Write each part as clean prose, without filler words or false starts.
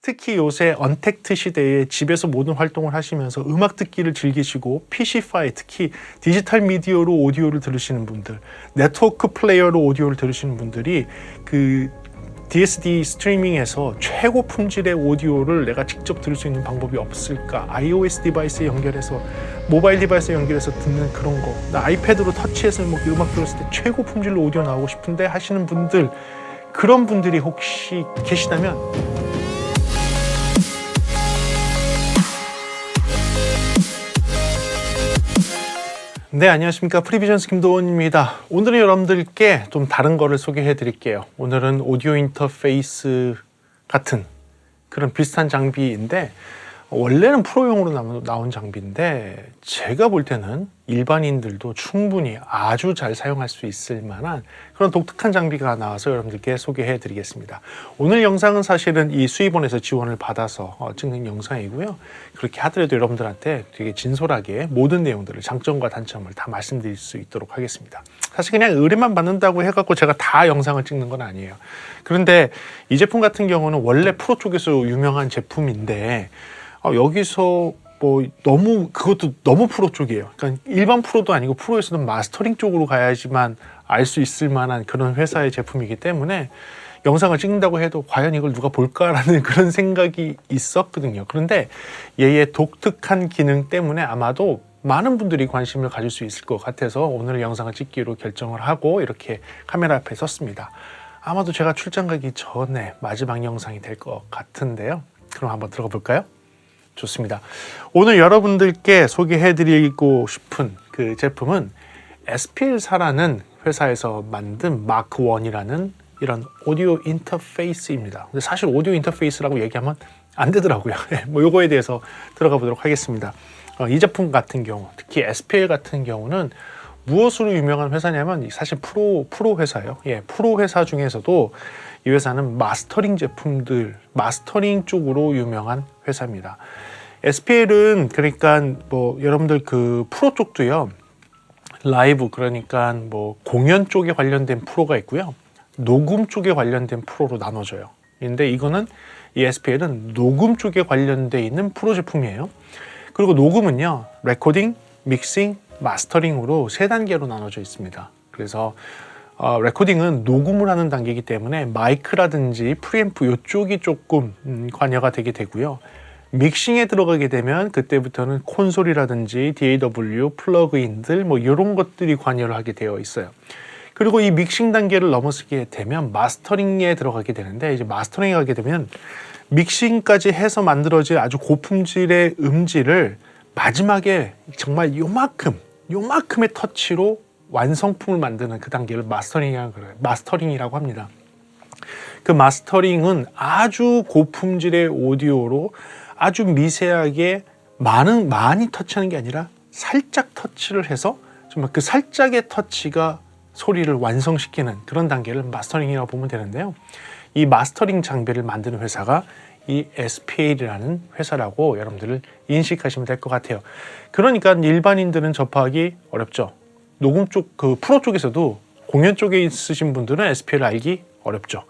특히 요새 언택트 시대에 집에서 모든 활동을 하시면서 음악 듣기를 즐기시고 PC파이, 특히 디지털 미디어로 오디오를 들으시는 분들, 네트워크 플레이어로 오디오를 들으시는 분들이 그 DSD 스트리밍에서 최고 품질의 오디오를 내가 직접 들을 수 있는 방법이 없을까? iOS 디바이스에 연결해서, 모바일 디바이스에 연결해서 듣는 그런 거, 나 아이패드로 터치해서 뭐 음악 들었을 때 최고 품질로 오디오 나오고 싶은데 하시는 분들, 그런 분들이 혹시 계시다면 네, 안녕하십니까. 프리비전스 김도원입니다. 오늘은 여러분들께 좀 다른 거를 소개해 드릴게요. 오늘은 오디오 인터페이스 같은 그런 비슷한 장비인데, 원래는 프로용으로 나온 장비인데 제가 볼 때는 일반인들도 충분히 아주 잘 사용할 수 있을 만한 그런 독특한 장비가 나와서 여러분들께 소개해 드리겠습니다. 오늘 영상은 사실은 이 수입원에서 지원을 받아서 찍는 영상이고요. 그렇게 하더라도 여러분들한테 되게 진솔하게 모든 내용들을, 장점과 단점을 다 말씀드릴 수 있도록 하겠습니다. 사실 그냥 의뢰만 받는다고 해갖고 제가 다 영상을 찍는 건 아니에요. 그런데 이 제품 같은 경우는 원래 프로 쪽에서 유명한 제품인데 여기서 뭐 그것도 너무 프로 쪽이에요. 그러니까 일반 프로도 아니고 프로에서는 마스터링 쪽으로 가야지만 알 수 있을 만한 그런 회사의 제품이기 때문에 영상을 찍는다고 해도 과연 이걸 누가 볼까라는 그런 생각이 있었거든요. 그런데 얘의 독특한 기능 때문에 아마도 많은 분들이 관심을 가질 수 있을 것 같아서 오늘 영상을 찍기로 결정을 하고 이렇게 카메라 앞에 섰습니다. 아마도 제가 출장 가기 전에 마지막 영상이 될 것 같은데요. 그럼 한번 들어가 볼까요? 좋습니다. 오늘 여러분들께 소개해드리고 싶은 그 제품은 SPL사라는 회사에서 만든 마크 1이라는 이런 오디오 인터페이스입니다. 근데 사실 오디오 인터페이스라고 얘기하면 안 되더라고요. 뭐 요거에 대해서 들어가 보도록 하겠습니다. 이 제품 같은 경우, 특히 SPL 같은 경우는 무엇으로 유명한 회사냐면 사실 프로 회사예요. 프로 회사 중에서도 이 회사는 마스터링 제품들, 마스터링 쪽으로 유명한 회사입니다. SPL은 그러니까 뭐 여러분들 그 프로 쪽도요, 라이브, 그러니까 뭐 공연 쪽에 관련된 프로가 있고요, 녹음 쪽에 관련된 프로로 나눠져요. 근데 이거는 이 SPL은 녹음 쪽에 관련돼 있는 프로 제품이에요. 그리고 녹음은요, 레코딩, 믹싱, 마스터링으로 세 단계로 나눠져 있습니다. 그래서 레코딩은 녹음을 하는 단계이기 때문에 마이크라든지 프리앰프 이쪽이 조금 관여가 되게 되고요. 믹싱에 들어가게 되면 그때부터는 콘솔이라든지 DAW, 플러그인들 뭐 이런 것들이 관여를 하게 되어 있어요. 그리고 이 믹싱 단계를 넘어서게 되면 마스터링에 들어가게 되는데, 이제 마스터링에 가게 되면 믹싱까지 해서 만들어질 아주 고품질의 음질을 마지막에 정말 요만큼의 터치로 완성품을 만드는 그 단계를 마스터링이라고 합니다. 그 마스터링은 아주 고품질의 오디오로 아주 미세하게 많이 터치하는 게 아니라 살짝 터치를 해서 정말 그 살짝의 터치가 소리를 완성시키는 그런 단계를 마스터링이라고 보면 되는데요. 이 마스터링 장비를 만드는 회사가 이 SPL이라는 회사라고 여러분들을 인식하시면 될 것 같아요. 그러니까 일반인들은 접하기 어렵죠. 녹음 쪽, 그 프로 쪽에서도, 공연 쪽에 있으신 분들은 SPL을 알기 어렵죠.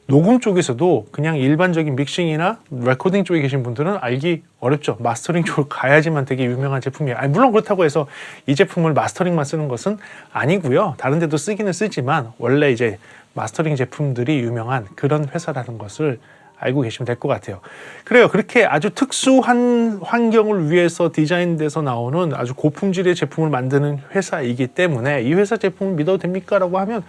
녹음 쪽에서도 그냥 일반적인 믹싱이나 레코딩 쪽에 계신 분들은 알기 어렵죠. 마스터링 쪽으로 가야지만 되게 유명한 제품이에요. 물론 그렇다고 해서 이 제품을 마스터링만 쓰는 것은 아니고요. 다른 데도 쓰기는 쓰지만 원래 이제 마스터링 제품들이 유명한 그런 회사라는 것을 알고 계시면 될 것 같아요. 그래요. 그렇게 아주 특수한 환경을 위해서 디자인돼서 나오는 아주 고품질의 제품을 만드는 회사이기 때문에 이 회사 제품을 믿어도 됩니까? 라고 하면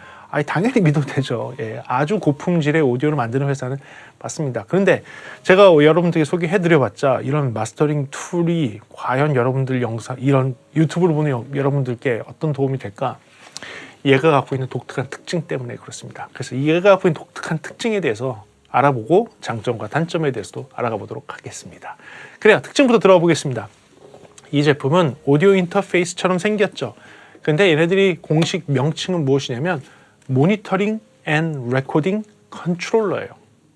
당연히 믿어도 되죠. 아주 고품질의 오디오를 만드는 회사는 맞습니다. 그런데 제가 여러분들에게 소개해드려봤자 이런 마스터링 툴이 과연 여러분들 영상, 이런 유튜브를 보는 여러분들께 어떤 도움이 될까? 얘가 갖고 있는 독특한 특징 때문에 그렇습니다. 그래서 얘가 갖고 있는 독특한 특징에 대해서 알아보고 장점과 단점에 대해서도 알아가 보도록 하겠습니다. 그래요. 특징부터 들어가 보겠습니다. 이 제품은 오디오 인터페이스처럼 생겼죠. 근데 얘네들이 공식 명칭은 무엇이냐면 모니터링 앤 레코딩 컨트롤러예요.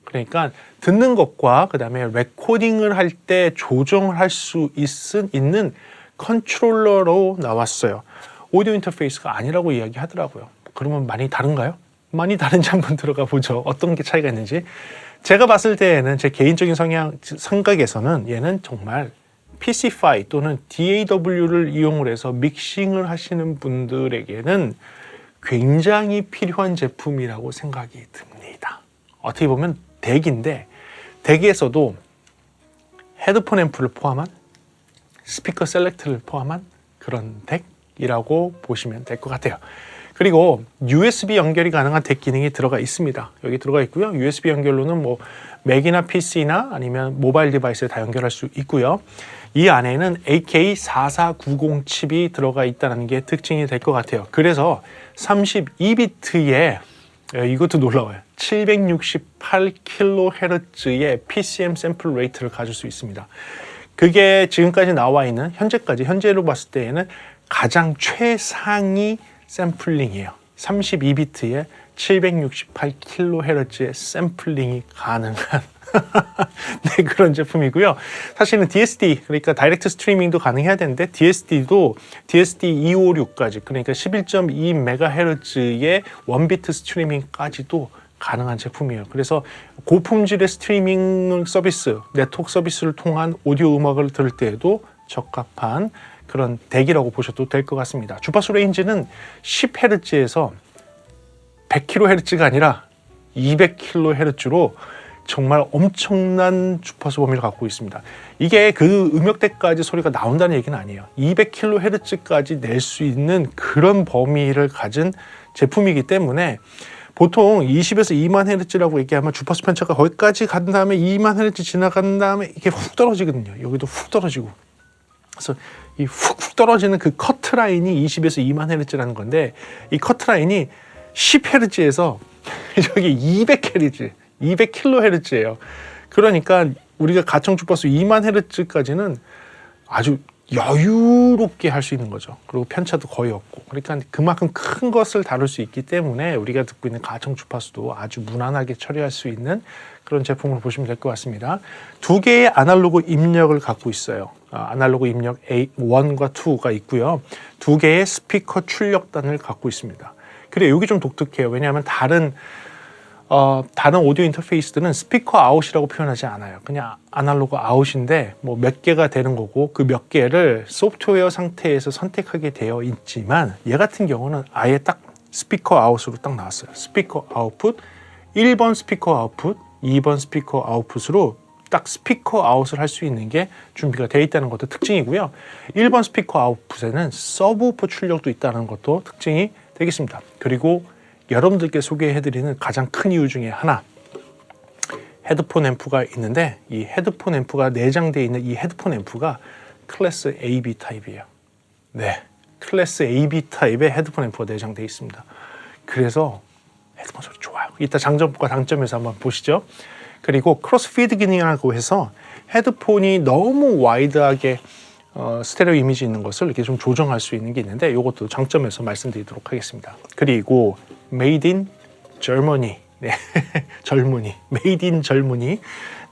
그러니까 듣는 것과 그 다음에 레코딩을 할 때 조정을 할 수 있는 컨트롤러로 나왔어요. 오디오 인터페이스가 아니라고 이야기하더라고요. 그러면 많이 다른가요? 많이 다른지 한번 들어가 보죠. 어떤 게 차이가 있는지. 제가 봤을 때에는 제 개인적인 생각에서는 얘는 정말 PC-Fi 또는 DAW를 이용을 해서 믹싱을 하시는 분들에게는 굉장히 필요한 제품이라고 생각이 듭니다. 어떻게 보면 덱인데 덱에서도 헤드폰 앰프를 포함한 스피커 셀렉트를 포함한 그런 덱이라고 보시면 될 것 같아요. 그리고 USB 연결이 가능한 덱 기능이 들어가 있습니다. 여기 들어가 있고요. USB 연결로는 뭐 맥이나 PC나 아니면 모바일 디바이스에 다 연결할 수 있고요. 이 안에는 AK4490 칩이 들어가 있다는 게 특징이 될 것 같아요. 그래서 32비트에 이것도 놀라워요. 768kHz의 PCM 샘플 레이트를 가질 수 있습니다. 그게 지금까지 나와 있는 현재로 봤을 때에는 가장 최상위 샘플링이에요. 32비트에 768kHz의 샘플링이 가능한 네, 그런 제품이고요. 사실은 DSD, 그러니까 다이렉트 스트리밍도 가능해야 되는데 DSD도 DSD256까지, 그러니까 11.2MHz의 원비트 스트리밍까지도 가능한 제품이에요. 그래서 고품질의 스트리밍 서비스, 네트워크 서비스를 통한 오디오 음악을 들을 때에도 적합한 그런 덱이라고 보셔도 될 것 같습니다. 주파수 레인지는 10Hz에서 100kHz가 아니라 200kHz로 정말 엄청난 주파수 범위를 갖고 있습니다. 이게 그 음역대까지 소리가 나온다는 얘기는 아니에요. 200kHz까지 낼 수 있는 그런 범위를 가진 제품이기 때문에 보통 20에서 2만 Hz라고 얘기하면 주파수 편차가 거기까지 간 다음에 2만 Hz 지나간 다음에 이게 훅 떨어지거든요. 여기도 훅 떨어지고. 그래서 이 훅 떨어지는 그 커트라인이 20에서 2만 Hz라는 건데 이 커트라인이 10Hz에서 저기 200kHz예요. 그러니까 우리가 가청 주파수 2만 Hz까지는 아주 여유롭게 할 수 있는 거죠. 그리고 편차도 거의 없고. 그러니까 그만큼 큰 것을 다룰 수 있기 때문에 우리가 듣고 있는 가청 주파수도 아주 무난하게 처리할 수 있는 그런 제품으로 보시면 될 것 같습니다. 두 개의 아날로그 입력을 갖고 있어요. 아날로그 입력 A1과 2가 있고요. 두 개의 스피커 출력단을 갖고 있습니다. 그래, 여기 좀 독특해요. 왜냐하면 다른 오디오 인터페이스들은 스피커 아웃이라고 표현하지 않아요. 그냥 아날로그 아웃인데 뭐 몇 개가 되는 거고 그 몇 개를 소프트웨어 상태에서 선택하게 되어 있지만 얘 같은 경우는 아예 딱 스피커 아웃으로 딱 나왔어요. 스피커 아웃풋, 1번 스피커 아웃풋, 2번 스피커 아웃풋으로 딱 스피커 아웃을 할 수 있는 게 준비가 되어 있다는 것도 특징이고요. 1번 스피커 아웃풋에는 서브우퍼 출력도 있다는 것도 특징이 되겠습니다. 그리고 여러분들께 소개해드리는 가장 큰 이유 중에 하나, 헤드폰 앰프가 있는데 이 헤드폰 앰프가 내장되어 있는 이 헤드폰 앰프가 클래스 AB 타입이에요. 네, 클래스 AB 타입의 헤드폰 앰프가 내장되어 있습니다. 그래서 헤드폰 소리 좋아요. 이따 장점과 단점에서 한번 보시죠. 그리고 크로스피드 기능이라고 해서 헤드폰이 너무 와이드하게 스테레오 이미지 있는 것을 이렇게 좀 조정할 수 있는 게 있는데 이것도 장점에서 말씀드리도록 하겠습니다. 그리고 Made in Germany, 네. 젊은이, Made in Germany,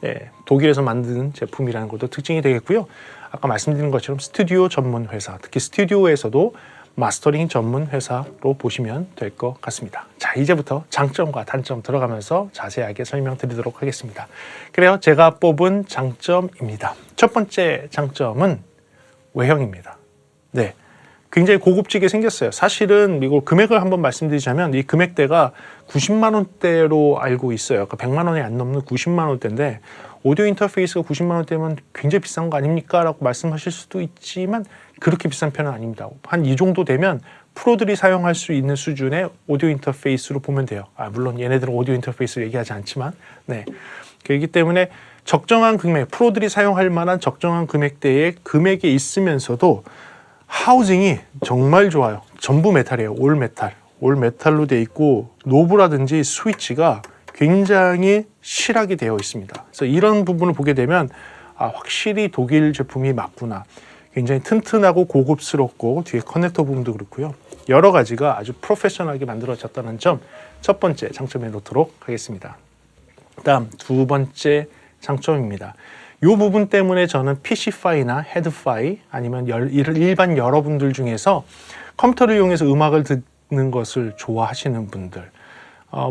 네. 독일에서 만든 제품이라는 것도 특징이 되겠고요. 아까 말씀드린 것처럼 스튜디오 전문 회사, 특히 스튜디오에서도 마스터링 전문 회사로 보시면 될 것 같습니다. 자, 이제부터 장점과 단점 들어가면서 자세하게 설명드리도록 하겠습니다. 그래요, 제가 뽑은 장점입니다. 첫 번째 장점은 외형입니다. 네, 굉장히 고급지게 생겼어요. 사실은 이거 금액을 한번 말씀드리자면 이 금액대가 90만 원대로 알고 있어요. 그러니까 100만 원이 안 넘는 90만 원대인데 오디오 인터페이스가 90만 원대면 굉장히 비싼 거 아닙니까? 라고 말씀하실 수도 있지만 그렇게 비싼 편은 아닙니다. 한 이 정도 되면 프로들이 사용할 수 있는 수준의 오디오 인터페이스로 보면 돼요. 물론 얘네들은 오디오 인터페이스를 얘기하지 않지만, 네. 그렇기 때문에 적정한 금액, 프로들이 사용할 만한 적정한 금액대의 금액이 있으면서도 하우징이 정말 좋아요. 전부 메탈이에요. 올 메탈. 올 메탈로 되어 있고 노브라든지 스위치가 굉장히 실하게 되어 있습니다. 그래서 이런 부분을 보게 되면 확실히 독일 제품이 맞구나. 굉장히 튼튼하고 고급스럽고 뒤에 커넥터 부분도 그렇고요. 여러 가지가 아주 프로페셔널하게 만들어졌다는 점 첫 번째 장점에 놓도록 하겠습니다. 다음 두 번째 장점입니다. 이 부분 때문에 저는 PC-Fi나 헤드-Fi 아니면 일반 여러분들 중에서 컴퓨터를 이용해서 음악을 듣는 것을 좋아하시는 분들,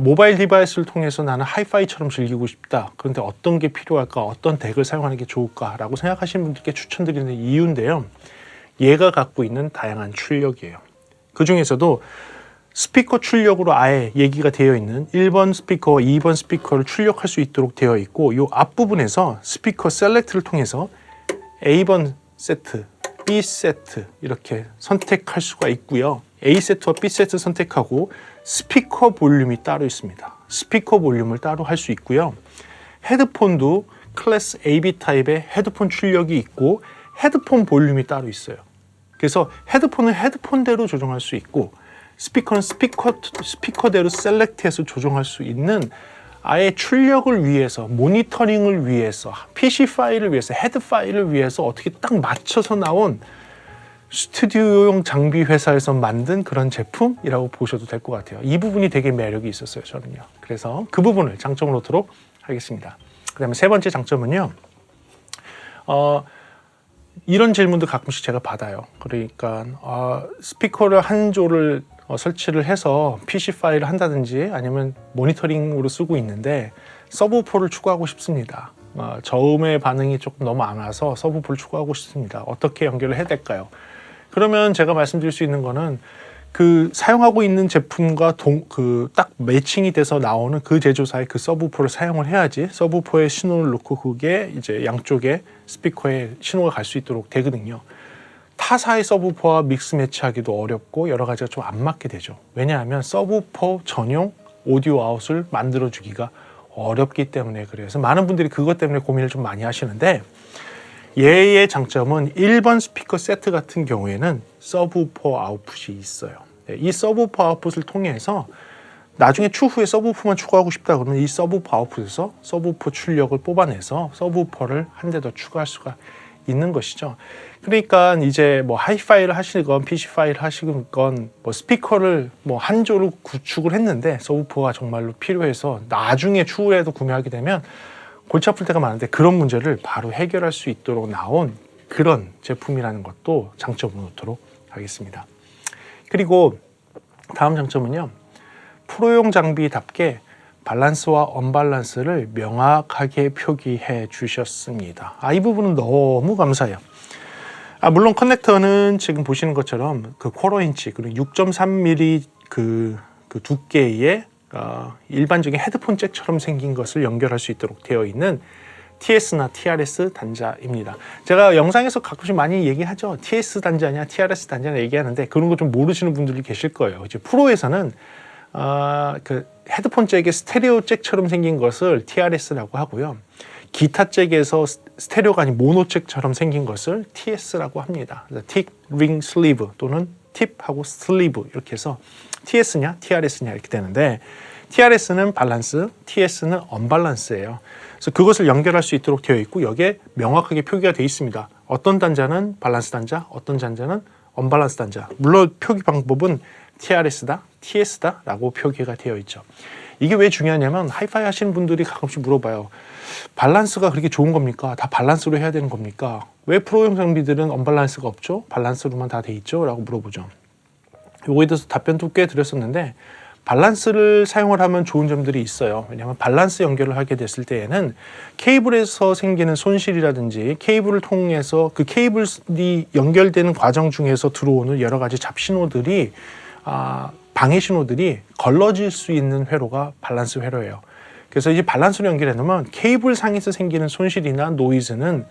모바일 디바이스를 통해서 나는 하이파이처럼 즐기고 싶다. 그런데 어떤 게 필요할까? 어떤 덱을 사용하는 게 좋을까? 라고 생각하시는 분들께 추천드리는 이유인데요. 얘가 갖고 있는 다양한 출력이에요. 그 중에서도 스피커 출력으로 아예 얘기가 되어 있는 1번 스피커와 2번 스피커를 출력할 수 있도록 되어 있고, 이 앞부분에서 스피커 셀렉트를 통해서 A번 세트, B 세트 이렇게 선택할 수가 있고요. A 세트와 B 세트 선택하고 스피커 볼륨이 따로 있습니다. 스피커 볼륨을 따로 할 수 있고요. 헤드폰도 클래스 AB 타입의 헤드폰 출력이 있고 헤드폰 볼륨이 따로 있어요. 그래서 헤드폰은 헤드폰대로 조정할 수 있고 스피커는 스피커대로 셀렉트해서 조정할 수 있는, 아예 출력을 위해서, 모니터링을 위해서, PC 파일을 위해서, 헤드 파일을 위해서 어떻게 딱 맞춰서 나온 스튜디오용 장비 회사에서 만든 그런 제품이라고 보셔도 될 것 같아요. 이 부분이 되게 매력이 있었어요, 저는요. 그래서 그 부분을 장점으로 놓도록 하겠습니다. 그 다음에 세 번째 장점은요. 이런 질문도 가끔씩 제가 받아요. 그러니까 스피커를 한 조를 설치를 해서 PC 파일을 한다든지 아니면 모니터링으로 쓰고 있는데 서브우퍼를 추가하고 싶습니다. 저음의 반응이 조금 너무 안 와서 서브우퍼를 추가하고 싶습니다. 어떻게 연결을 해야 될까요? 그러면 제가 말씀드릴 수 있는 거는 그 사용하고 있는 제품과 딱 매칭이 돼서 나오는 그 제조사의 그 서브우퍼를 사용을 해야지 서브우퍼에 신호를 넣고 그게 이제 양쪽에 스피커에 신호가 갈 수 있도록 되거든요. 타사의 서브우퍼와 믹스 매치하기도 어렵고 여러 가지가 좀 안 맞게 되죠. 왜냐하면 서브우퍼 전용 오디오 아웃을 만들어주기가 어렵기 때문에 그래서 많은 분들이 그것 때문에 고민을 좀 많이 하시는데, 얘의 장점은 1번 스피커 세트 같은 경우에는 서브우퍼 아웃풋이 있어요. 이 서브우퍼 아웃풋을 통해서 나중에 추후에 서브우퍼만 추가하고 싶다 그러면 이 서브우퍼 아웃풋에서 서브우퍼 출력을 뽑아내서 서브우퍼를 한 대 더 추가할 수가 있는 것이죠. 그러니까 이제 뭐 하이파이를 하시건 PC 파이를 하시건 뭐 스피커를 뭐 한 조를 구축을 했는데 서브우퍼가 정말로 필요해서 나중에 추후에도 구매하게 되면 골치 아플 때가 많은데 그런 문제를 바로 해결할 수 있도록 나온 그런 제품이라는 것도 장점으로 놓도록 하겠습니다. 그리고 다음 장점은요. 프로용 장비답게 밸런스와 언밸런스를 명확하게 표기해 주셨습니다. 이 부분은 너무 감사해요. 물론 커넥터는 지금 보시는 것처럼 그 쿼터 인치 그리고 6.3mm 그 두께의 일반적인 헤드폰 잭처럼 생긴 것을 연결할 수 있도록 되어 있는 TS나 TRS 단자입니다. 제가 영상에서 가끔씩 많이 얘기하죠. TS 단자냐 TRS 단자냐 얘기하는데 그런 거 좀 모르시는 분들이 계실 거예요. 이제 프로에서는 그 헤드폰 잭의 스테레오 잭처럼 생긴 것을 TRS라고 하고요. 기타 잭에서 스테레오가 아닌 모노 잭처럼 생긴 것을 TS라고 합니다. 틱, 링, 슬리브 또는 팁하고 슬리브 이렇게 해서 TS냐 TRS냐 이렇게 되는데, TRS는 밸런스, TS는 언밸런스예요. 그래서 그것을 연결할 수 있도록 되어 있고 여기에 명확하게 표기가 되어 있습니다. 어떤 단자는 밸런스 단자, 어떤 단자는 언밸런스 단자. 물론 표기 방법은 TRS다, TS다 라고 표기가 되어 있죠. 이게 왜 중요하냐면 하이파이 하시는 분들이 가끔씩 물어봐요. 밸런스가 그렇게 좋은 겁니까? 다 밸런스로 해야 되는 겁니까? 왜 프로용 장비들은 언밸런스가 없죠? 밸런스로만 다 돼 있죠? 라고 물어보죠. 요거에 대해서 답변도 꽤 드렸었는데 밸런스를 사용을 하면 좋은 점들이 있어요. 왜냐하면 밸런스 연결을 하게 됐을 때에는 케이블에서 생기는 손실이라든지 케이블을 통해서 그 케이블이 연결되는 과정 중에서 들어오는 여러 가지 잡신호들이 방해 신호들이 걸러질 수 있는 회로가 밸런스 회로예요. 그래서 이제 밸런스로 연결해 놓으면 케이블 상에서 생기는 손실이나 노이즈는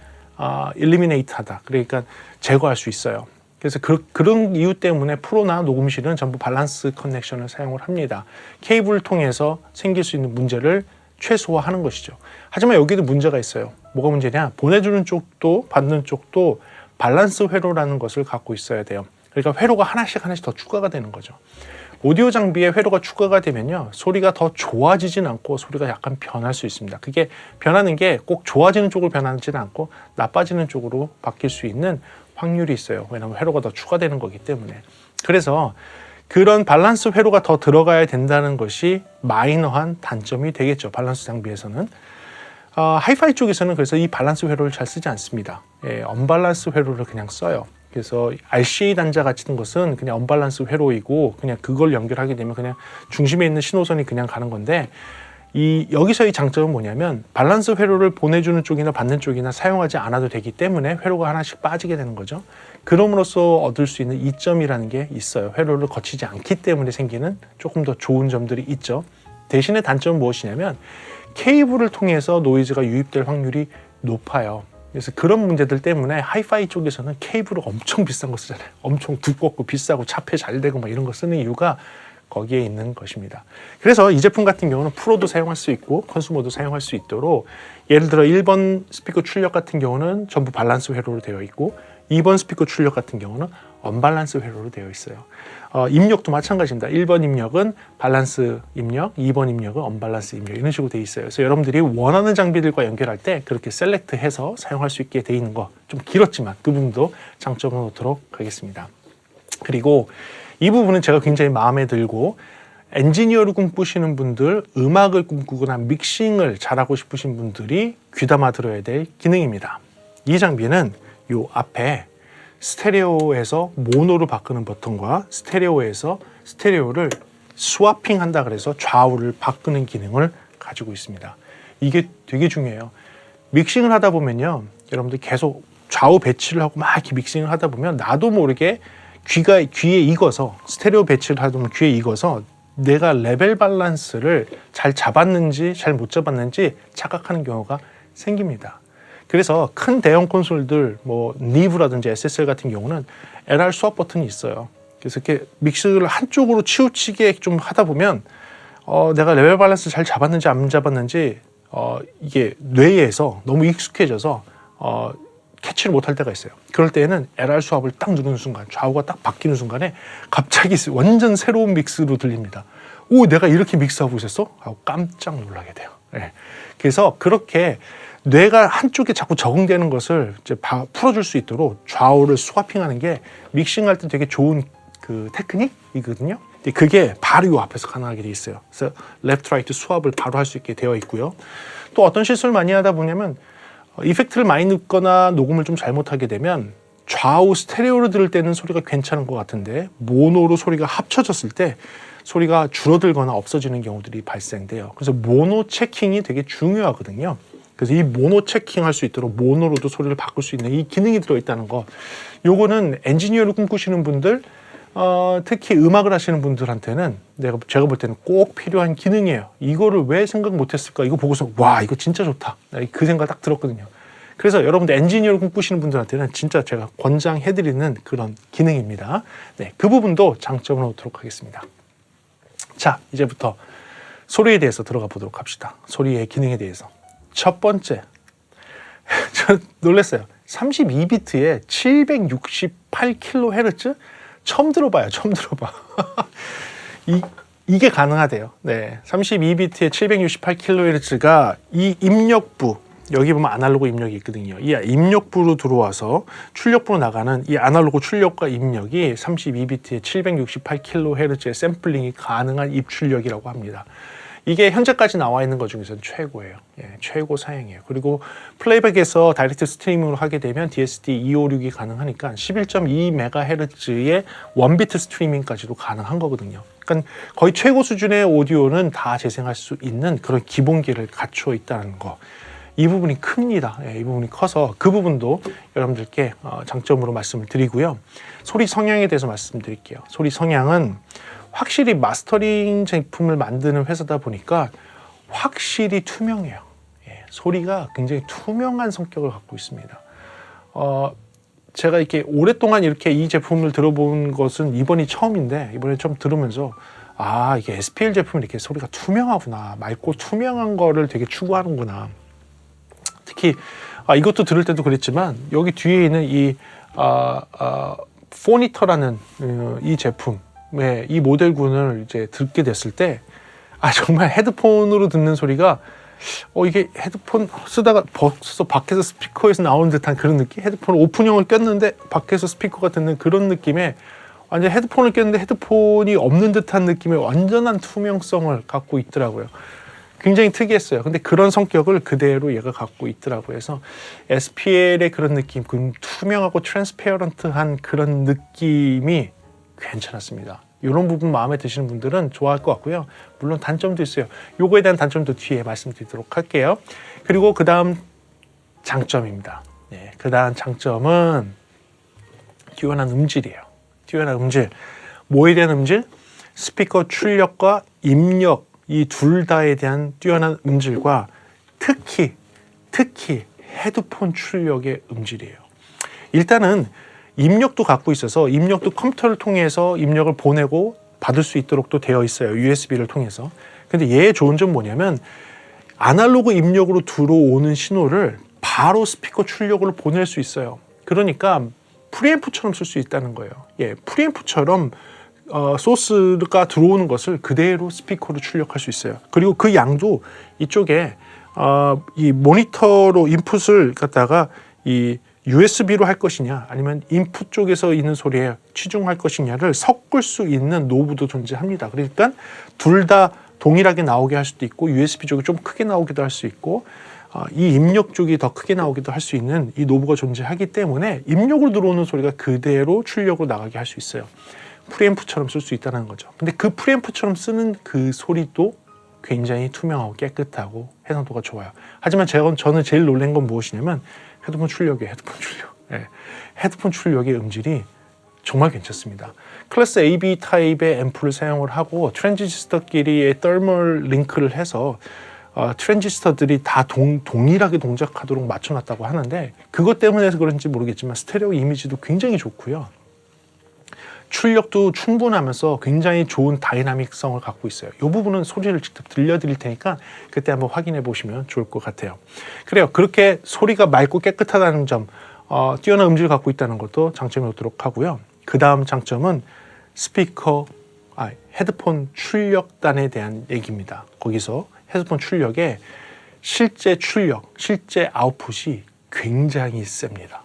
일리미네이트하다. 그러니까 제거할 수 있어요. 그래서 그런 이유 때문에 프로나 녹음실은 전부 밸런스 커넥션을 사용을 합니다. 케이블을 통해서 생길 수 있는 문제를 최소화하는 것이죠. 하지만 여기도 문제가 있어요. 뭐가 문제냐? 보내주는 쪽도 받는 쪽도 밸런스 회로라는 것을 갖고 있어야 돼요. 그러니까 회로가 하나씩 더 추가가 되는 거죠. 오디오 장비에 회로가 추가가 되면요, 소리가 더 좋아지진 않고 소리가 약간 변할 수 있습니다. 그게 변하는 게 꼭 좋아지는 쪽으로 변하지는 않고 나빠지는 쪽으로 바뀔 수 있는 확률이 있어요. 왜냐하면 회로가 더 추가되는 거기 때문에. 그래서 그런 밸런스 회로가 더 들어가야 된다는 것이 마이너한 단점이 되겠죠. 밸런스 장비에서는. 하이파이 쪽에서는 그래서 이 밸런스 회로를 잘 쓰지 않습니다. 언밸런스 회로를 그냥 써요. 그래서 RCA 단자 같은 것은 그냥 언밸런스 회로이고 그냥 그걸 연결하게 되면 그냥 중심에 있는 신호선이 그냥 가는 건데 여기서의 장점은 뭐냐면 밸런스 회로를 보내주는 쪽이나 받는 쪽이나 사용하지 않아도 되기 때문에 회로가 하나씩 빠지게 되는 거죠. 그럼으로써 얻을 수 있는 이점이라는 게 있어요. 회로를 거치지 않기 때문에 생기는 조금 더 좋은 점들이 있죠. 대신에 단점은 무엇이냐면 케이블을 통해서 노이즈가 유입될 확률이 높아요. 그래서 그런 문제들 때문에 하이파이 쪽에서는 케이블을 엄청 비싼 거 쓰잖아요. 엄청 두껍고 비싸고 차폐 잘 되고 막 이런 거 쓰는 이유가 거기에 있는 것입니다. 그래서 이 제품 같은 경우는 프로도 사용할 수 있고 컨슈머도 사용할 수 있도록 예를 들어 1번 스피커 출력 같은 경우는 전부 밸런스 회로로 되어 있고 2번 스피커 출력 같은 경우는 언밸런스 회로로 되어 있어요. 입력도 마찬가지입니다. 1번 입력은 밸런스 입력, 2번 입력은 언밸런스 입력 이런 식으로 되어 있어요. 그래서 여러분들이 원하는 장비들과 연결할 때 그렇게 셀렉트해서 사용할 수 있게 되어 있는 거 좀 길었지만 그 부분도 장점을 놓도록 하겠습니다. 그리고 이 부분은 제가 굉장히 마음에 들고 엔지니어를 꿈꾸시는 분들, 음악을 꿈꾸거나 믹싱을 잘하고 싶으신 분들이 귀담아 들어야 될 기능입니다. 이 장비는 이 앞에 스테레오에서 모노로 바꾸는 버튼과 스테레오에서 스테레오를 스와핑 한다 그래서 좌우를 바꾸는 기능을 가지고 있습니다. 이게 되게 중요해요. 믹싱을 하다 보면요. 여러분들 계속 좌우 배치를 하고 막 이렇게 믹싱을 하다 보면 나도 모르게 귀에 익어서 스테레오 배치를 하다 보면 귀에 익어서 내가 레벨 밸런스를 잘 잡았는지 잘 못 잡았는지 착각하는 경우가 생깁니다. 그래서 큰 대형 콘솔들 뭐 니브라든지 SSL 같은 경우는 LR 스왑 버튼이 있어요. 그래서 이렇게 믹스를 한쪽으로 치우치게 좀 하다 보면 내가 레벨 밸런스 잘 잡았는지 안 잡았는지 이게 뇌에서 너무 익숙해져서 캐치를 못할 때가 있어요. 그럴 때에는 LR 스왑을 딱 누르는 순간 좌우가 딱 바뀌는 순간에 갑자기 완전 새로운 믹스로 들립니다. 오, 내가 이렇게 믹스하고 있었어? 하고 깜짝 놀라게 돼요. 네. 그래서 그렇게 뇌가 한쪽에 자꾸 적응되는 것을 이제 풀어줄 수 있도록 좌우를 스와핑하는 게 믹싱할 때 되게 좋은 그 테크닉이거든요. 근데 그게 바로 이 앞에서 가능하게 돼 있어요. 그래서 레프트 라이트 스왑을 바로 할 수 있게 되어 있고요. 또 어떤 실수를 많이 하다 보냐면 이펙트를 많이 넣거나 녹음을 좀 잘못하게 되면 좌우 스테레오로 들을 때는 소리가 괜찮은 것 같은데 모노로 소리가 합쳐졌을 때 소리가 줄어들거나 없어지는 경우들이 발생돼요. 그래서 모노 체킹이 되게 중요하거든요. 그래서 이 모노 체킹 할 수 있도록 모노로도 소리를 바꿀 수 있는 이 기능이 들어있다는 거. 요거는 엔지니어를 꿈꾸시는 분들, 특히 음악을 하시는 분들한테는 제가 볼 때는 꼭 필요한 기능이에요. 이거를 왜 생각 못했을까? 이거 보고서 와, 이거 진짜 좋다. 그 생각 딱 들었거든요. 그래서 여러분들 엔지니어를 꿈꾸시는 분들한테는 진짜 제가 권장해드리는 그런 기능입니다. 네, 그 부분도 장점을 놓도록 하겠습니다. 자, 이제부터 소리에 대해서 들어가 보도록 합시다. 소리의 기능에 대해서. 첫 번째, 저 놀랐어요. 32비트에 768kHz? 처음 들어봐요. 처음 들어봐. 이게 가능하대요. 네, 32비트에 768kHz가 이 입력부, 여기 보면 아날로그 입력이 있거든요. 이 입력부로 들어와서 출력부로 나가는 이 아날로그 출력과 입력이 32비트에 768kHz의 샘플링이 가능한 입출력이라고 합니다. 이게 현재까지 나와 있는 것 중에서는 최고예요. 예, 최고 사양이에요. 그리고 플레이백에서 다이렉트 스트리밍으로 하게 되면 DSD256이 가능하니까 11.2MHz의 원비트 스트리밍까지도 가능한 거거든요. 그러니까 거의 최고 수준의 오디오는 다 재생할 수 있는 그런 기본기를 갖추어 있다는 거. 이 부분이 큽니다. 예, 이 부분이 커서 그 부분도 여러분들께 장점으로 말씀을 드리고요. 소리 성향에 대해서 말씀드릴게요. 소리 성향은 확실히 마스터링 제품을 만드는 회사다 보니까 확실히 투명해요. 예, 소리가 굉장히 투명한 성격을 갖고 있습니다. 제가 이렇게 오랫동안 이렇게 이 제품을 들어본 것은 이번이 처음인데 이번에 좀 들으면서 이게 SPL 제품이 이렇게 소리가 투명하구나. 맑고 투명한 거를 되게 추구하는구나. 특히 이것도 들을 때도 그랬지만 여기 뒤에 있는 이 포니터라는 이 제품 이 모델군을 이제 듣게 됐을 때 정말 헤드폰으로 듣는 소리가 이게 헤드폰 쓰다가 벗어서 밖에서 스피커에서 나오는 듯한 그런 느낌? 헤드폰 오픈형을 꼈는데 밖에서 스피커가 듣는 그런 느낌에 완전 헤드폰을 꼈는데 헤드폰이 없는 듯한 느낌의 완전한 투명성을 갖고 있더라고요. 굉장히 특이했어요. 근데 그런 성격을 그대로 얘가 갖고 있더라고요. 그래서 SPL의 그런 느낌, 그 투명하고 트랜스페어런트한 그런 느낌이 괜찮았습니다. 이런 부분 마음에 드시는 분들은 좋아할 것 같고요. 물론 단점도 있어요. 요거에 대한 단점도 뒤에 말씀드리도록 할게요. 그리고 그 다음 장점입니다. 네, 그 다음 장점은 뛰어난 음질이에요. 뛰어난 음질. 뭐에 대한 음질? 스피커 출력과 입력, 이 둘 다에 대한 뛰어난 음질과 특히 헤드폰 출력의 음질이에요. 일단은 입력도 갖고 있어서 입력도 컴퓨터를 통해서 입력을 보내고 받을 수 있도록 또 되어 있어요. USB를 통해서. 근데 얘의 좋은 점 뭐냐면 아날로그 입력으로 들어오는 신호를 바로 스피커 출력으로 보낼 수 있어요. 그러니까 프리앰프처럼 쓸 수 있다는 거예요. 예, 프리앰프처럼 소스가 들어오는 것을 그대로 스피커로 출력할 수 있어요. 그리고 그 양도 이쪽에 이 모니터로 인풋을 갖다가 이 USB로 할 것이냐 아니면 인풋 쪽에서 있는 소리에 치중할 것이냐를 섞을 수 있는 노브도 존재합니다. 그러니까 둘 다 동일하게 나오게 할 수도 있고 USB 쪽이 좀 크게 나오기도 할 수 있고 이 입력 쪽이 더 크게 나오기도 할 수 있는 이 노브가 존재하기 때문에 입력으로 들어오는 소리가 그대로 출력으로 나가게 할 수 있어요. 프리앰프처럼 쓸 수 있다는 거죠. 근데 그 프리앰프처럼 쓰는 그 소리도 굉장히 투명하고 깨끗하고 해상도가 좋아요. 하지만 저는 제일 놀란 건 무엇이냐면 헤드폰 출력이에요. 헤드폰 출력. 네. 헤드폰 출력의 음질이 정말 괜찮습니다. 클래스 AB 타입의 앰프를 사용을 하고 트랜지스터끼리의 더멀 링크를 해서 트랜지스터들이 다 동일하게 동작하도록 맞춰놨다고 하는데 그것 때문에 그런지 모르겠지만 스테레오 이미지도 굉장히 좋고요. 출력도 충분하면서 굉장히 좋은 다이나믹성을 갖고 있어요. 이 부분은 소리를 직접 들려드릴 테니까 그때 한번 확인해 보시면 좋을 것 같아요. 그래요. 그렇게 소리가 맑고 깨끗하다는 점, 뛰어난 음질을 갖고 있다는 것도 장점이 오도록 하고요. 그 다음 장점은 헤드폰 출력단에 대한 얘기입니다. 거기서 헤드폰 출력의 실제 아웃풋이 굉장히 셉니다.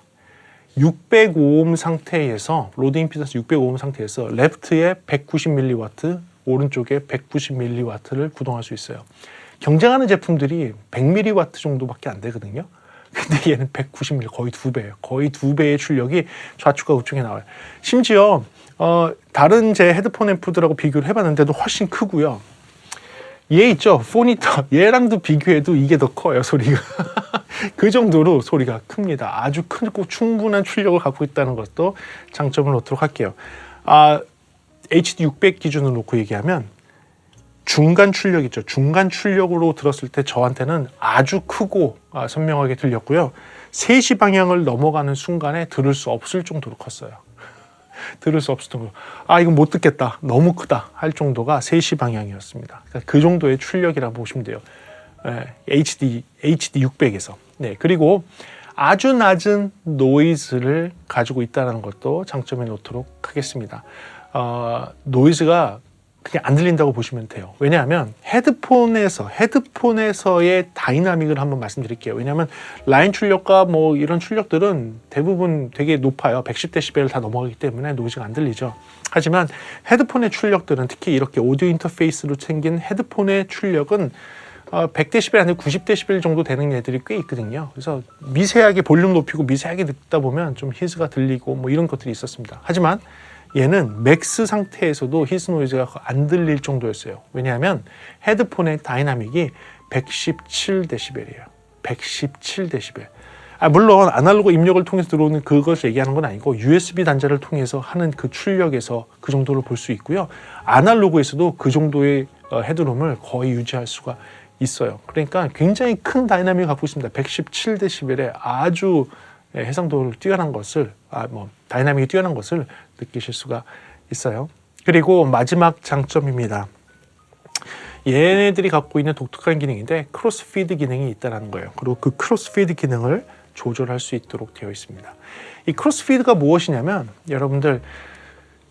605옴 상태에서 로드 임피던스 605옴 상태에서 레프트에 190mW, 오른쪽에 190mW를 구동할 수 있어요. 경쟁하는 제품들이 100mW 정도밖에 안 되거든요. 근데 얘는 190mW, 거의 2배예요. 거의 2배의 출력이 좌측과 우측에 나와요. 심지어 다른 제 헤드폰 앰프들하고 비교를 해봤는데도 훨씬 크고요. 얘 있죠, 포니터. 얘랑도 비교해도 이게 더 커요, 소리가. 그 정도로 소리가 큽니다. 아주 크고 충분한 출력을 갖고 있다는 것도 장점을 놓도록 할게요. HD 600 기준으로 놓고 얘기하면 중간 출력 있죠. 중간 출력으로 들었을 때 저한테는 아주 크고 선명하게 들렸고요. 3시 방향을 넘어가는 순간에 들을 수 없을 정도로 컸어요. 들을 수 없을 정도로 이건 못 듣겠다, 너무 크다 할 정도가 3시 방향이었습니다. 그러니까 그 정도의 출력이라고 보시면 돼요. HD 600에서. 네, 그리고 아주 낮은 노이즈를 가지고 있다는 것도 장점에 놓도록 하겠습니다. 노이즈가 그냥 안 들린다고 보시면 돼요. 왜냐하면 헤드폰에서의 다이나믹을 한번 말씀드릴게요. 왜냐하면 라인 출력과 뭐 이런 출력들은 대부분 되게 높아요. 110dB를 다 넘어가기 때문에 노이즈가 안 들리죠. 하지만 헤드폰의 출력들은 특히 이렇게 오디오 인터페이스로 생긴 헤드폰의 출력은 100dB 아니면 90dB 정도 되는 애들이 꽤 있거든요. 그래서 미세하게 볼륨 높이고 미세하게 듣다 보면 좀 히스가 들리고 뭐 이런 것들이 있었습니다. 하지만 얘는 맥스 상태에서도 히스 노이즈가 안 들릴 정도였어요. 왜냐하면 헤드폰의 다이나믹이 117dB이에요. 117dB. 물론 아날로그 입력을 통해서 들어오는 그것을 얘기하는 건 아니고 USB 단자를 통해서 하는 그 출력에서 그 정도를 볼 수 있고요. 아날로그에서도 그 정도의 헤드룸을 거의 유지할 수가 있어요. 그러니까 굉장히 큰 다이나믹을 갖고 있습니다. 117dB의 아주 해상도를 뛰어난 것을 다이나믹이 뛰어난 것을 느끼실 수가 있어요. 그리고 마지막 장점입니다. 얘네들이 갖고 있는 독특한 기능인데 크로스피드 기능이 있다는 거예요. 그리고 그 크로스피드 기능을 조절할 수 있도록 되어 있습니다. 이 크로스피드가 무엇이냐면 여러분들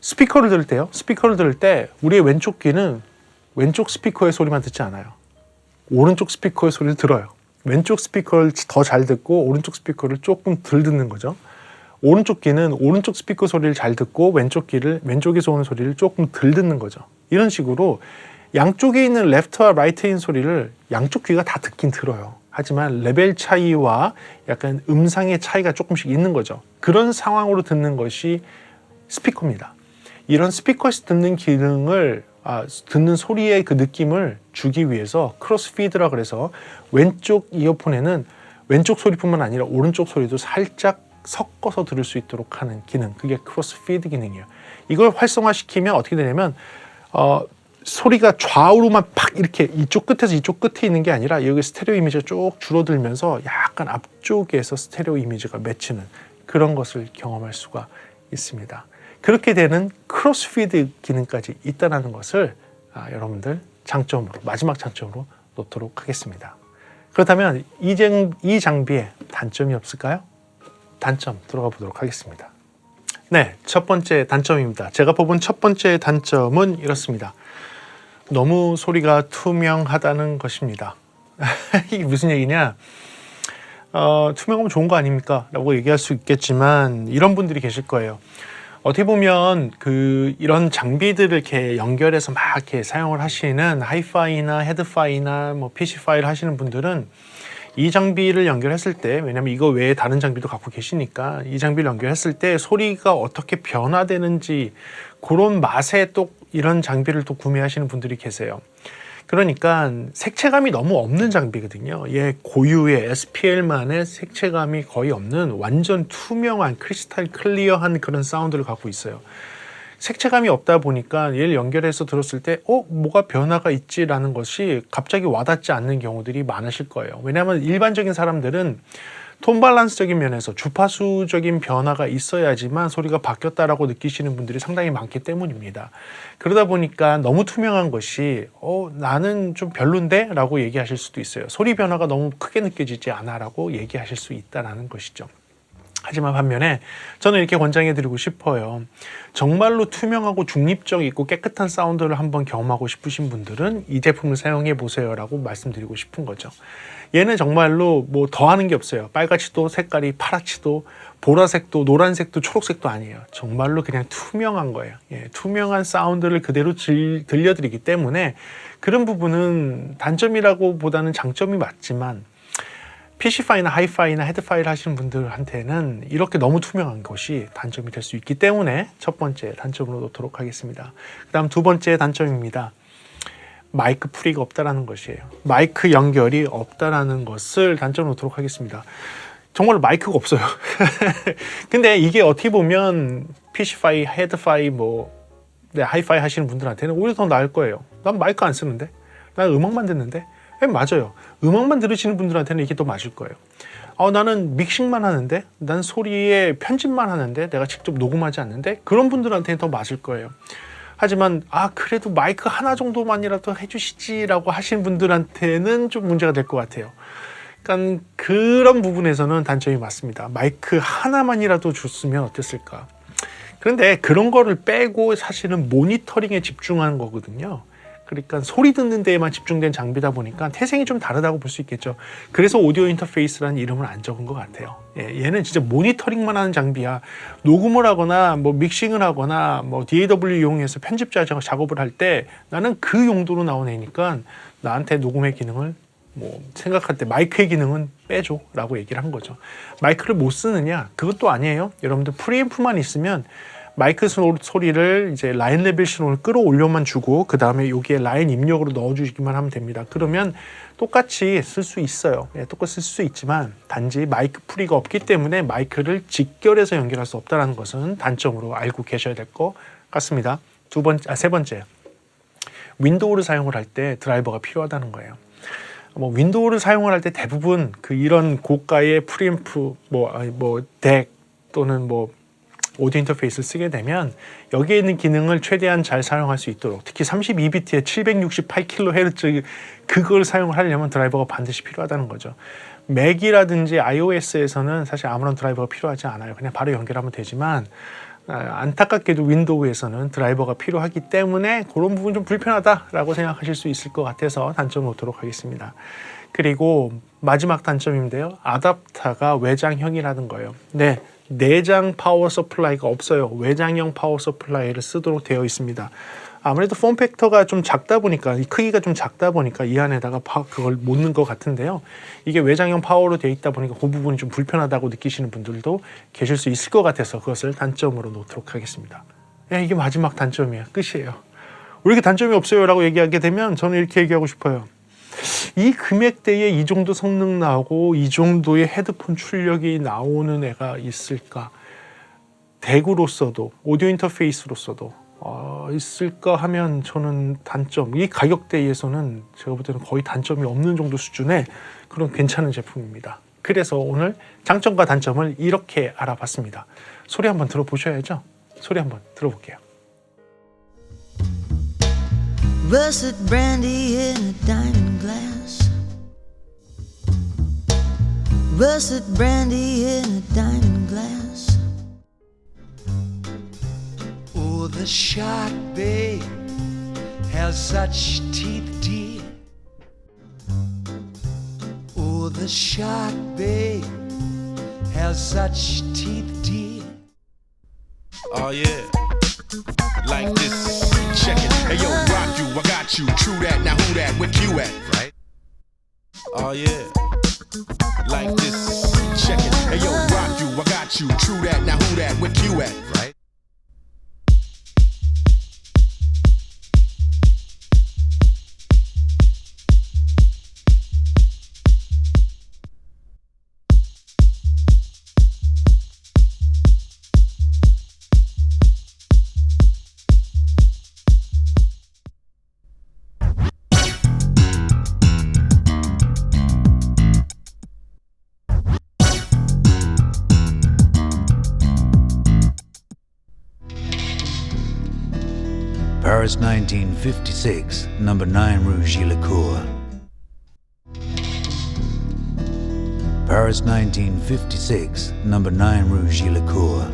스피커를 들을 때 우리의 왼쪽 귀는 왼쪽 스피커의 소리만 듣지 않아요. 오른쪽 스피커의 소리를 들어요. 왼쪽 스피커를 더 잘 듣고 오른쪽 스피커를 조금 덜 듣는 거죠. 오른쪽 귀는 오른쪽 스피커 소리를 잘 듣고 왼쪽에서 오는 소리를 조금 덜 듣는 거죠. 이런 식으로 양쪽에 있는 레프트와 라이트인 소리를 양쪽 귀가 다 듣긴 들어요. 하지만 레벨 차이와 약간 음상의 차이가 조금씩 있는 거죠. 그런 상황으로 듣는 것이 스피커입니다. 이런 스피커에서 듣는 기능을 듣는 소리의 그 느낌을 주기 위해서 크로스피드라 그래서 왼쪽 이어폰에는 왼쪽 소리뿐만 아니라 오른쪽 소리도 살짝 섞어서 들을 수 있도록 하는 기능, 그게 크로스피드 기능이에요. 이걸 활성화시키면 어떻게 되냐면 소리가 좌우로만 팍 이렇게 이쪽 끝에서 이쪽 끝에 있는 게 아니라 여기 스테레오 이미지가 쭉 줄어들면서 약간 앞쪽에서 스테레오 이미지가 맺히는 그런 것을 경험할 수가 있습니다. 그렇게 되는 크로스피드 기능까지 있다는 것을 여러분들 장점으로, 마지막 장점으로 놓도록 하겠습니다. 그렇다면 이 장비에 단점이 없을까요? 단점 들어가 보도록 하겠습니다. 네, 첫 번째 단점입니다. 제가 뽑은 첫 번째 단점은 이렇습니다. 너무 소리가 투명하다는 것입니다. 이게 무슨 얘기냐? 투명하면 좋은 거 아닙니까? 라고 얘기할 수 있겠지만 이런 분들이 계실 거예요. 어떻게 보면 이런 장비들을 이렇게 연결해서 막 이렇게 사용을 하시는 하이파이나 헤드파이나 뭐 PC파이를 하시는 분들은 이 장비를 연결했을 때, 왜냐면 이거 외에 다른 장비도 갖고 계시니까 이 장비를 연결했을 때 소리가 어떻게 변화되는지 그런 맛에 또 이런 장비를 또 구매하시는 분들이 계세요. 그러니까 색채감이 너무 없는 장비거든요. 얘 고유의 SPL만의 색채감이 거의 없는 완전 투명한 크리스탈 클리어한 그런 사운드를 갖고 있어요. 색채감이 없다 보니까 얘를 연결해서 들었을 때 뭐가 변화가 있지라는 것이 갑자기 와닿지 않는 경우들이 많으실 거예요. 왜냐하면 일반적인 사람들은 톤 밸런스적인 면에서 주파수적인 변화가 있어야지만 소리가 바뀌었다라고 느끼시는 분들이 상당히 많기 때문입니다. 그러다 보니까 너무 투명한 것이 나는 좀 별론데? 라고 얘기하실 수도 있어요. 소리 변화가 너무 크게 느껴지지 않아 라고 얘기하실 수 있다는 것이죠. 하지만 반면에 저는 이렇게 권장해 드리고 싶어요. 정말로 투명하고 중립적이고 깨끗한 사운드를 한번 경험하고 싶으신 분들은 이 제품을 사용해 보세요 라고 말씀드리고 싶은 거죠. 얘는 정말로 뭐 더하는 게 없어요. 빨갛지도 색깔이 파랗지도 보라색도 노란색도 초록색도 아니에요. 정말로 그냥 투명한 거예요. 투명한 사운드를 그대로 들려드리기 때문에 그런 부분은 단점이라고 보다는 장점이 맞지만 PC파이나 하이파이나 헤드파이를 하시는 분들한테는 이렇게 너무 투명한 것이 단점이 될 수 있기 때문에 첫 번째 단점으로 놓도록 하겠습니다. 그 다음 두 번째 단점입니다. 마이크 프리가 없다라는 것이에요. 마이크 연결이 없다라는 것을 단점으로 놓도록 하겠습니다. 정말로 마이크가 없어요. 근데 이게 어떻게 보면 PC파이, 헤드파이, 하이파이 하시는 분들한테는 오히려 더 나을 거예요. 난 마이크 안 쓰는데? 난 음악만 듣는데? 맞아요. 음악만 들으시는 분들한테는 이게 더 맞을 거예요. 나는 믹싱만 하는데, 난 소리에 편집만 하는데, 내가 직접 녹음하지 않는데, 그런 분들한테는 더 맞을 거예요. 하지만 그래도 마이크 하나 정도만이라도 해주시지라고 하시는 분들한테는 좀 문제가 될 것 같아요. 그러니까 그런 부분에서는 단점이 맞습니다. 마이크 하나만이라도 줬으면 어땠을까. 그런데 그런 거를 빼고 사실은 모니터링에 집중하는 거거든요. 그러니까 소리 듣는 데에만 집중된 장비다 보니까 태생이 좀 다르다고 볼 수 있겠죠. 그래서 오디오 인터페이스라는 이름을 안 적은 것 같아요. 얘는 진짜 모니터링만 하는 장비야. 녹음을 하거나 믹싱을 하거나 DAW 이용해서 편집 작업을 할 때 나는 그 용도로 나온 애니까 나한테 녹음의 기능을 생각할 때 마이크의 기능은 빼줘 라고 얘기를 한 거죠. 마이크를 못 쓰느냐? 그것도 아니에요. 여러분들 프리앰프만 있으면 마이크 소리를 이제 라인 레벨 신호를 끌어올려만 주고 그 다음에 여기에 라인 입력으로 넣어주기만 하면 됩니다. 그러면 똑같이 쓸 수 있어요. 똑같이 쓸 수 있지만 단지 마이크 프리가 없기 때문에 마이크를 직결해서 연결할 수 없다는 것은 단점으로 알고 계셔야 될 것 같습니다. 세 번째, 윈도우를 사용을 할 때 드라이버가 필요하다는 거예요. 윈도우를 사용을 할 때 대부분 이런 고가의 프리앰프, 덱 또는 오디오 인터페이스를 쓰게 되면 여기에 있는 기능을 최대한 잘 사용할 수 있도록, 특히 32비트에 768kHz 그걸 사용을 하려면 드라이버가 반드시 필요하다는 거죠. 맥이라든지 iOS에서는 사실 아무런 드라이버가 필요하지 않아요. 그냥 바로 연결하면 되지만 안타깝게도 윈도우에서는 드라이버가 필요하기 때문에 그런 부분 좀 불편하다라고 생각하실 수 있을 것 같아서 단점을 놓도록 하겠습니다. 그리고 마지막 단점인데요. 아답터가 외장형이라는 거예요. 내장 파워 서플라이가 없어요. 외장형 파워 서플라이를 쓰도록 되어 있습니다. 아무래도 폼 팩터가 좀 작다 보니까, 이 크기가 좀 작다 보니까 이 안에다가 그걸 못 넣은 것 같은데요. 이게 외장형 파워로 되어 있다 보니까 그 부분이 좀 불편하다고 느끼시는 분들도 계실 수 있을 것 같아서 그것을 단점으로 놓도록 하겠습니다. 이게 마지막 단점이에요. 끝이에요. 왜 이렇게 단점이 없어요? 라고 얘기하게 되면 저는 이렇게 얘기하고 싶어요. 이 금액대에 이 정도 성능 나오고 이 정도의 헤드폰 출력이 나오는 애가 있을까? 대구로서도, 오디오 인터페이스로서도 있을까 하면 저는 단점, 이 가격대에서는 제가 볼 때는 거의 단점이 없는 정도 수준의 그런 괜찮은 제품입니다. 그래서 오늘 장점과 단점을 이렇게 알아봤습니다. 소리 한번 들어보셔야죠. 소리 한번 들어볼게요. Russet brandy in a diamond glass. Russet brandy in a diamond glass. Oh, the shark, babe, has such teeth, dear. Oh, the shark, babe, has such teeth, dear. Oh yeah, like this. Check it. Hey yo, rock you, I got you. True that. Now who that? Where you at? Right. Oh yeah, like this. Check it. Hey yo, rock you, I got you. True that. Now who that? Where you at? Right. Paris 1956, number 9 Rue Gillicourt. Paris 1956, number 9 Rue Gillicourt.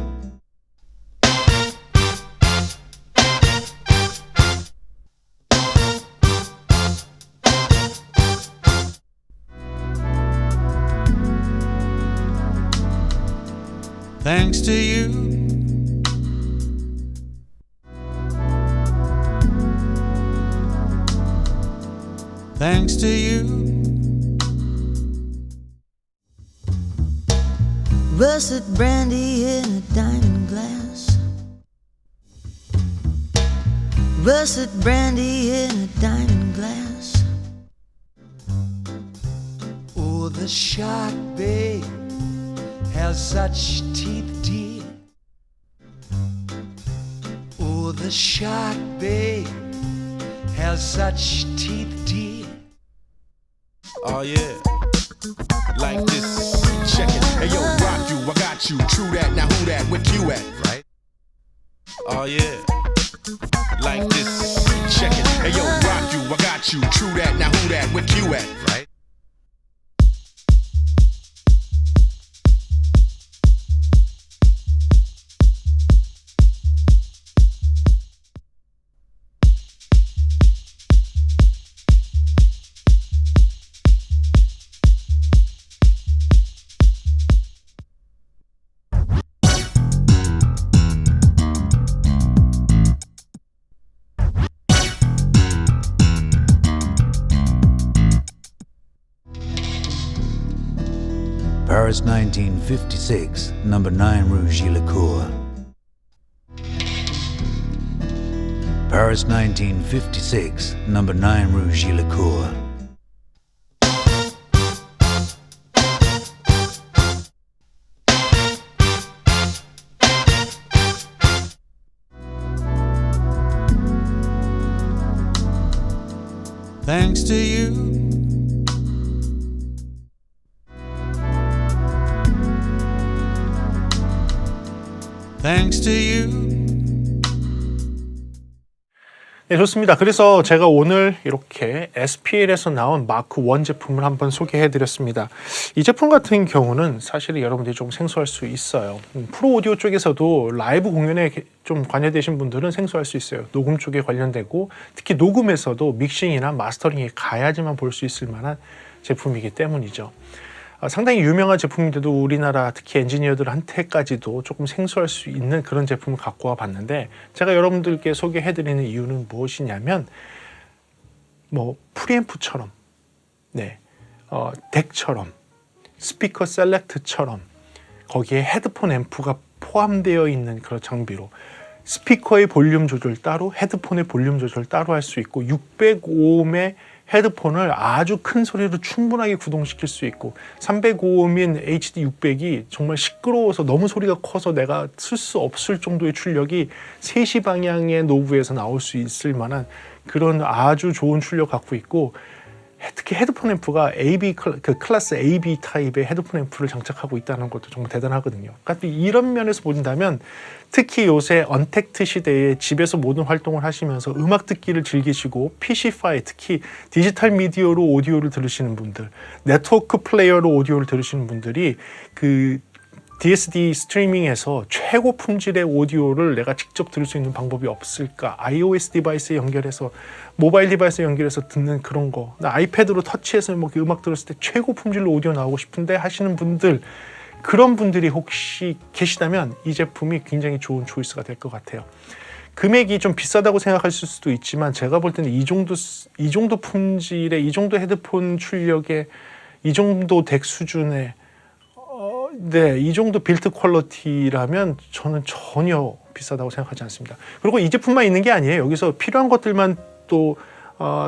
Thanks to you. Thanks to you. Russet brandy in a diamond glass. Russet brandy in a diamond glass. Oh, the shark, babe, has such teeth, dear. Oh, the shark, babe, has such teeth, dear. Oh yeah, like this. Check it. Hey yo, rock you, I got you. True that. Now who that? Where you at? Right. Oh yeah, like this. Check it. Hey yo, rock you, I got you. True that. Now who that? Where you at? Right. Paris 1956, number 9 Rue Gillicourt. Paris 1956, number 9 Rue Gillicourt. Thanks to you. Thanks to you. 네, 좋습니다. 그래서 제가 오늘 이렇게 SPL에서 나온 마크 1 제품을 한번 소개해 드렸습니다. 이 제품 같은 경우는 사실 여러분들이 좀 생소할 수 있어요. 프로 오디오 쪽에서도 라이브 공연에 좀 관여되신 분들은 생소할 수 있어요. 녹음 쪽에 관련되고 특히 녹음에서도 믹싱이나 마스터링에 가야지만 볼 수 있을 만한 제품이기 때문이죠. 상당히 유명한 제품인데도 우리나라 특히 엔지니어들한테까지도 조금 생소할 수 있는 그런 제품을 갖고 와 봤는데, 제가 여러분들께 소개해드리는 이유는 무엇이냐면 뭐 프리앰프처럼, 덱처럼, 스피커 셀렉트처럼 거기에 헤드폰 앰프가 포함되어 있는 그런 장비로 스피커의 볼륨 조절 따로, 헤드폰의 볼륨 조절 따로 할 수 있고, 605음의 헤드폰을 아주 큰 소리로 충분하게 구동시킬 수 있고, 305음인 HD 600이 정말 시끄러워서 너무 소리가 커서 내가 쓸 수 없을 정도의 출력이 3시 방향의 노브에서 나올 수 있을 만한 그런 아주 좋은 출력 갖고 있고, 특히 헤드폰 앰프가 클래스 AB 타입의 헤드폰 앰프를 장착하고 있다는 것도 정말 대단하거든요. 그러니까 이런 면에서 본다면 특히 요새 언택트 시대에 집에서 모든 활동을 하시면서 음악 듣기를 즐기시고 PC-파이, 특히 디지털 미디어로 오디오를 들으시는 분들, 네트워크 플레이어로 오디오를 들으시는 분들이 그 DSD 스트리밍에서 최고 품질의 오디오를 내가 직접 들을 수 있는 방법이 없을까? iOS 디바이스에 연결해서, 모바일 디바이스에 연결해서 듣는 그런 거, 나 아이패드로 터치해서 뭐 음악 들었을 때 최고 품질로 오디오 나오고 싶은데 하시는 분들, 그런 분들이 혹시 계시다면 이 제품이 굉장히 좋은 초이스가 될 것 같아요. 금액이 좀 비싸다고 생각하실 수도 있지만 제가 볼 때는 이 정도 품질의, 이 정도 헤드폰 출력의, 이 정도 덱 수준의 이 정도 빌드 퀄리티라면 저는 전혀 비싸다고 생각하지 않습니다. 그리고 이 제품만 있는 게 아니에요. 여기서 필요한 것들만 또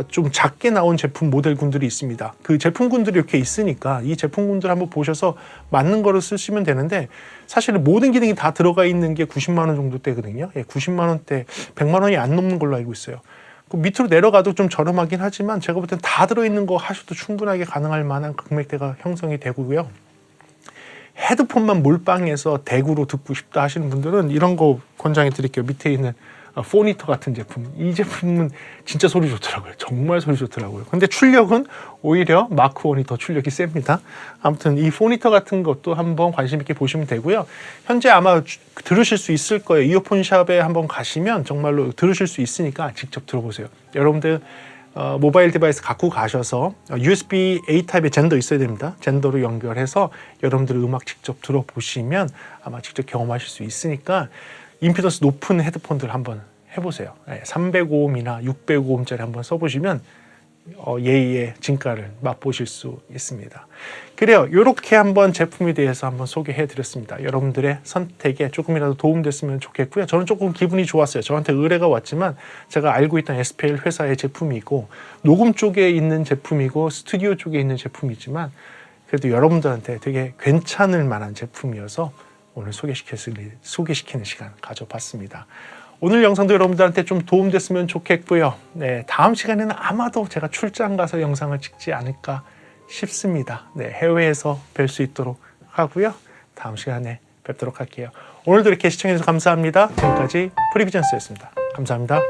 좀 작게 나온 제품 모델군들이 있습니다. 그 제품군들이 이렇게 있으니까 이 제품군들 한번 보셔서 맞는 거를 쓰시면 되는데, 사실은 모든 기능이 다 들어가 있는 게 90만 원 정도 대거든요. 90만 원대, 100만 원이 안 넘는 걸로 알고 있어요. 그 밑으로 내려가도 좀 저렴하긴 하지만 제가 볼 땐 다 들어있는 거 하셔도 충분하게 가능할 만한 금액대가 형성이 되고요. 헤드폰만 몰빵해서 덱으로 듣고 싶다 하시는 분들은 이런 거 권장해 드릴게요. 밑에 있는 포니터 같은 제품. 이 제품은 진짜 소리 좋더라고요. 정말 소리 좋더라고요. 근데 출력은 오히려 마크 1이 더 출력이 셉니다. 아무튼 이 포니터 같은 것도 한번 관심 있게 보시면 되고요. 현재 아마 들으실 수 있을 거예요. 이어폰 샵에 한번 가시면 정말로 들으실 수 있으니까 직접 들어보세요. 여러분들 모바일 디바이스 갖고 가셔서 USB-A 타입의 젠더 있어야 됩니다. 젠더로 연결해서 여러분들 음악 직접 들어보시면 아마 직접 경험하실 수 있으니까 임피던스 높은 헤드폰들 한번 해보세요. 305음이나 605음짜리 한번 써보시면 예의의 진가를 맛보실 수 있습니다. 그래요. 이렇게 한번 제품에 대해서 한번 소개해 드렸습니다. 여러분들의 선택에 조금이라도 도움됐으면 좋겠고요. 저는 조금 기분이 좋았어요. 저한테 의뢰가 왔지만 제가 알고 있던 SPL 회사의 제품이고, 녹음 쪽에 있는 제품이고, 스튜디오 쪽에 있는 제품이지만 그래도 여러분들한테 되게 괜찮을 만한 제품이어서 오늘 소개시키는 시간 가져봤습니다. 오늘 영상도 여러분들한테 좀 도움됐으면 좋겠고요. 다음 시간에는 아마도 제가 출장 가서 영상을 찍지 않을까 싶습니다. 해외에서 뵐 수 있도록 하고요. 다음 시간에 뵙도록 할게요. 오늘도 이렇게 시청해주셔서 감사합니다. 지금까지 프리비전스였습니다. 감사합니다.